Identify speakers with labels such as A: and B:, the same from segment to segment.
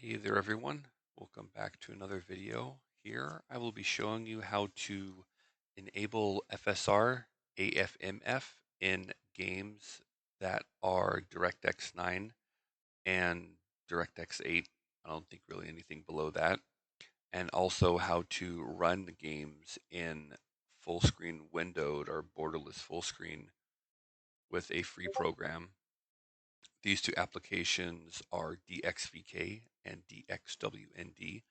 A: Hey there everyone, welcome back to another video. Here I will be showing you how to enable FSR, AFMF in games that are DirectX 9 and DirectX 8. I don't think really anything below that. And also how to run games in full screen windowed or borderless full screen with a free program. These two applications are DXVK and DXWnd.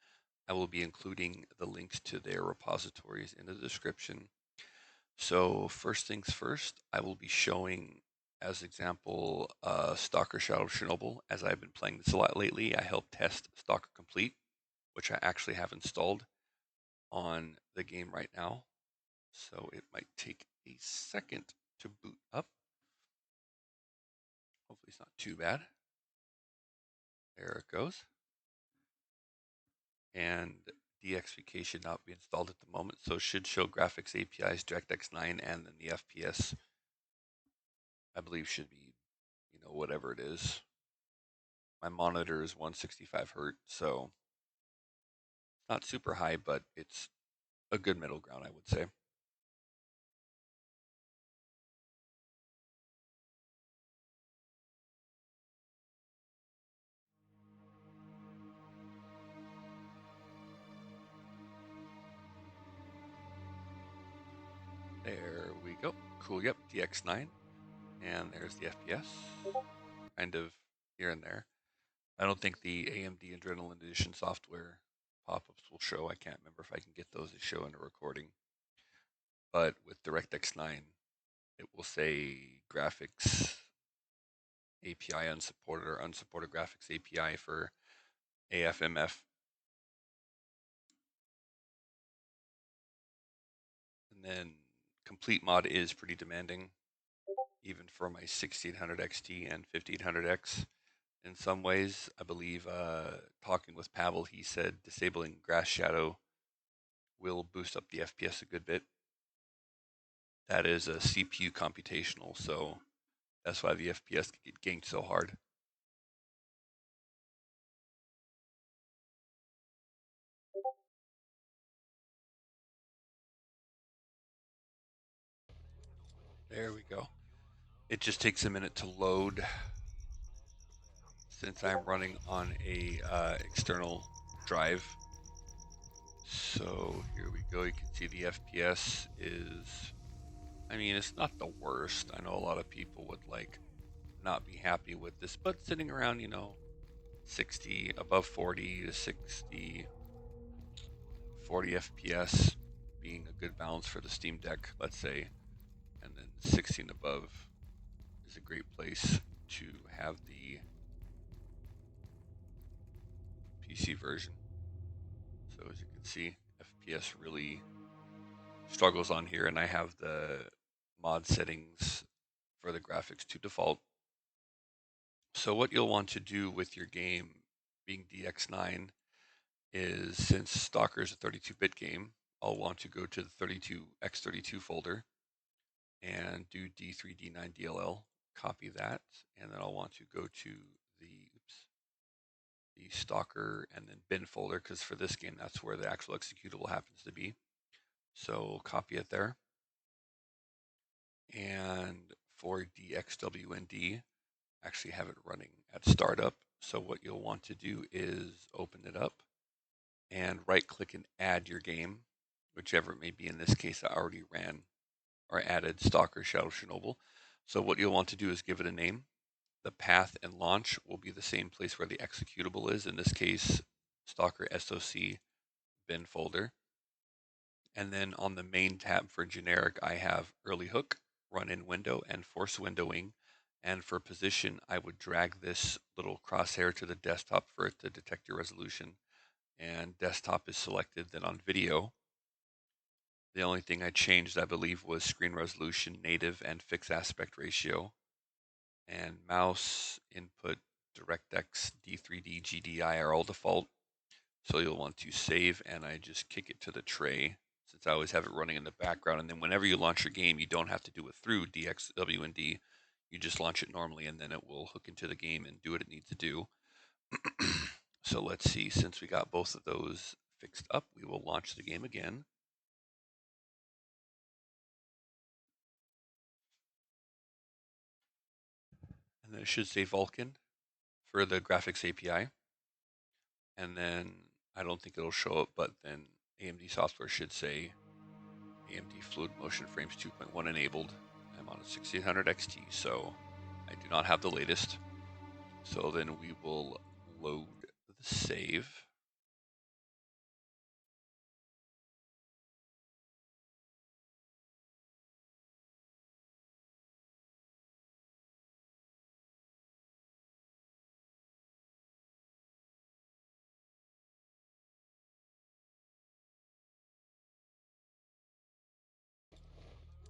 A: I will be including the links to their repositories in the description. So first things first, I will be showing as example Stalker Shadow of Chernobyl. As I've been playing this a lot lately, I helped test Stalker Complete, which I actually have installed on the game right now. So it might take a second to boot up. Hopefully it's not too bad. There it goes. And DXVK should not be installed at the moment, so it should show graphics APIs, DirectX 9, and then the FPS, I believe, should be, whatever it is. My monitor is 165 hertz, so not super high, but it's a good middle ground, I would say. There we go. Cool, yep, DX9. And there's the FPS. Kind of here and there. I don't think the AMD Radeon Software pop-ups will show. I can't remember if I can get those to show in a recording. But with DirectX 9, it will say graphics API unsupported or unsupported graphics API for AFMF. And then complete mod is pretty demanding, even for my 1600 XT and 1500X. In some ways, I believe, talking with Pavel, he said disabling grass shadow will boost up the FPS a good bit. That is a CPU computational, so that's why the FPS can get ganked so hard. There we go. It just takes a minute to load since I'm running on a external drive. So here we go. You can see the FPS is, I mean, it's not the worst. I know a lot of people would not be happy with this, but sitting around, 60, above 40 to 60, 40 FPS being a good balance for the Steam Deck, let's say, and then 16 above is a great place to have the PC version. So as you can see, FPS really struggles on here, and I have the mod settings for the graphics to default. So what you'll want to do with your game being DX9 is, since Stalker is a 32-bit game, I'll want to go to the X32 folder and do D3D9 DLL, copy that, and then I'll want to go to the Stalker and then bin folder, because for this game that's where the actual executable happens to be. So copy it there. And for DXWnd, actually have it running at startup. So what you'll want to do is open it up and right click and add your game, whichever it may be. In this case, I already ran or added Stalker Shadow of Chernobyl. So what you'll want to do is give it a name. The path and launch will be the same place where the executable is. In this case, Stalker SOC bin folder. And then on the main tab for generic, I have early hook, run in window, and force windowing. And for position, I would drag this little crosshair to the desktop for it to detect your resolution. And desktop is selected. Then on video, the only thing I changed, I believe, was screen resolution, native, and fixed aspect ratio. And mouse input, DirectX, D3D, GDI are all default. So you'll want to save, and I just kick it to the tray, since I always have it running in the background. And then whenever you launch your game, you don't have to do it through DXWnd. You just launch it normally, and then it will hook into the game and do what it needs to do. so let's see, since we got both of those fixed up, we will launch the game again. And then it should say Vulkan for the graphics API. And then I don't think it'll show up, but then AMD software should say AMD Fluid Motion Frames 2.1 enabled. I'm on a 6800 XT, so I do not have the latest. So then we will load the save.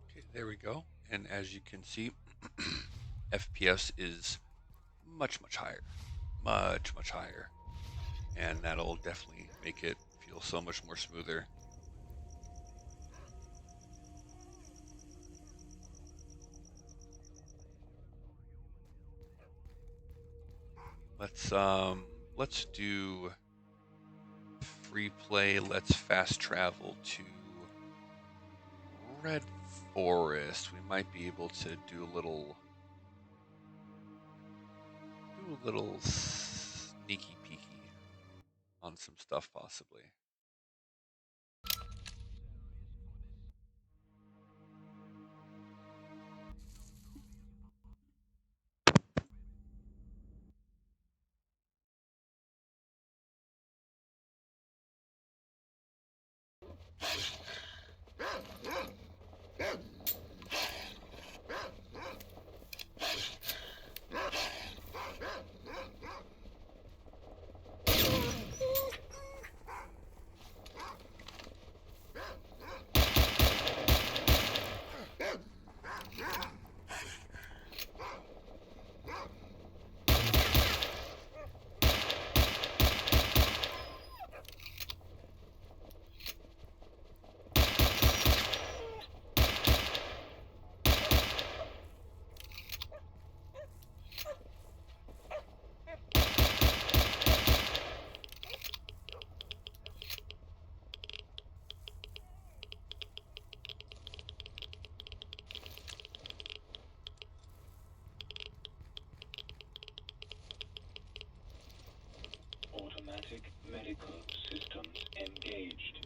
A: Okay, there we go. And as you can see, FPS is much higher, much higher. And that'll definitely make it feel so much more smoother. Let's do free play. Let's fast travel to Red Forest. We might be able to do a little sneaky peeky on some stuff possibly.
B: Automatic medical systems engaged.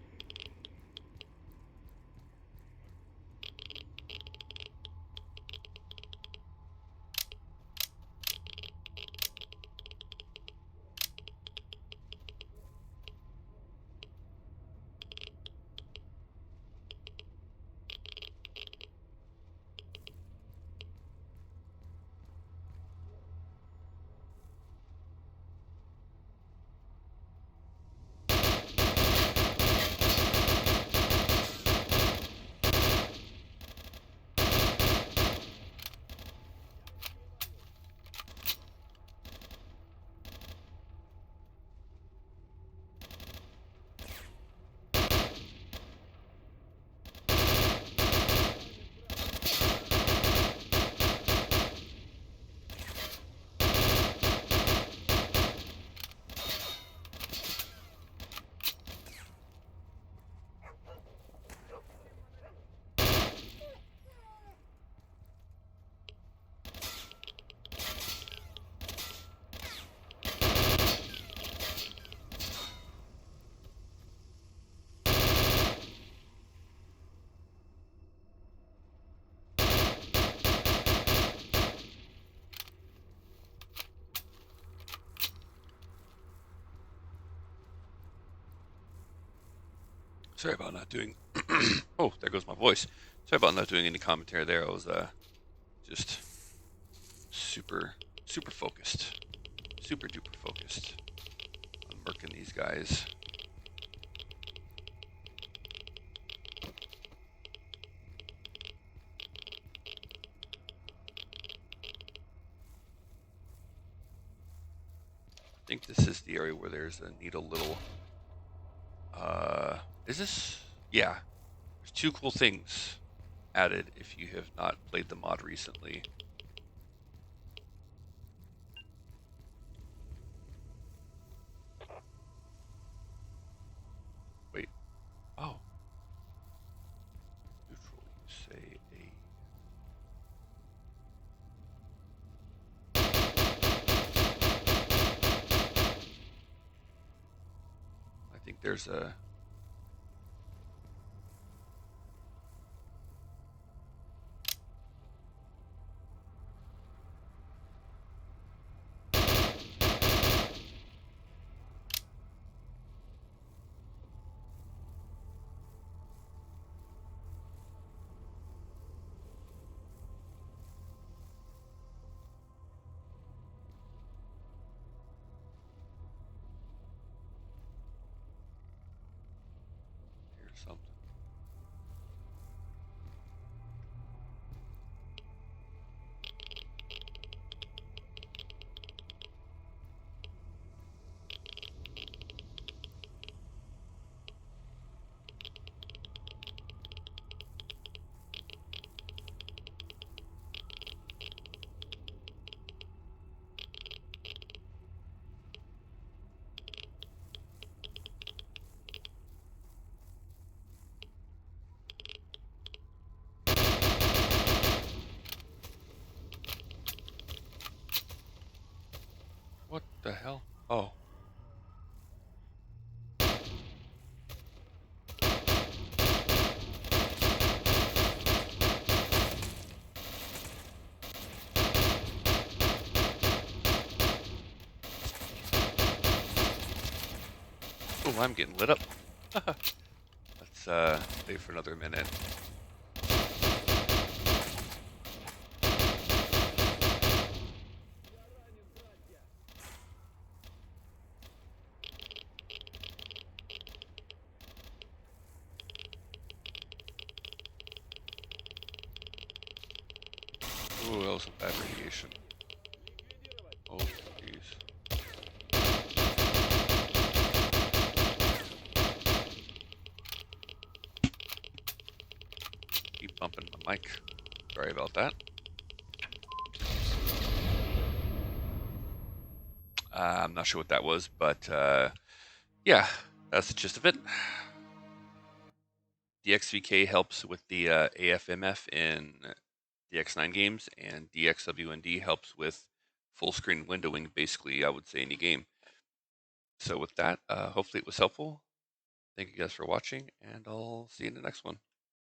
A: Sorry about not doing. Oh, there goes my voice. Sorry about not doing any commentary there. I was just super focused, super duper focused on murking these guys. I think this is the area where there's a neat little. Is this? Yeah. There's two cool things added if you have not played the mod recently. think there's a... Here's something. What the hell? Oh. Oh, I'm getting lit up. Let's wait for another minute. Ooh, that was some bad radiation. Oh, jeez. Keep bumping the mic. Sorry about that. I'm not sure what that was, but yeah, that's the gist of it. DXVK helps with the AFMF in DX9 games, and DXWnd helps with full screen windowing, basically, I would say, any game. So with that, hopefully it was helpful. Thank you guys for watching, and I'll see you in the next one.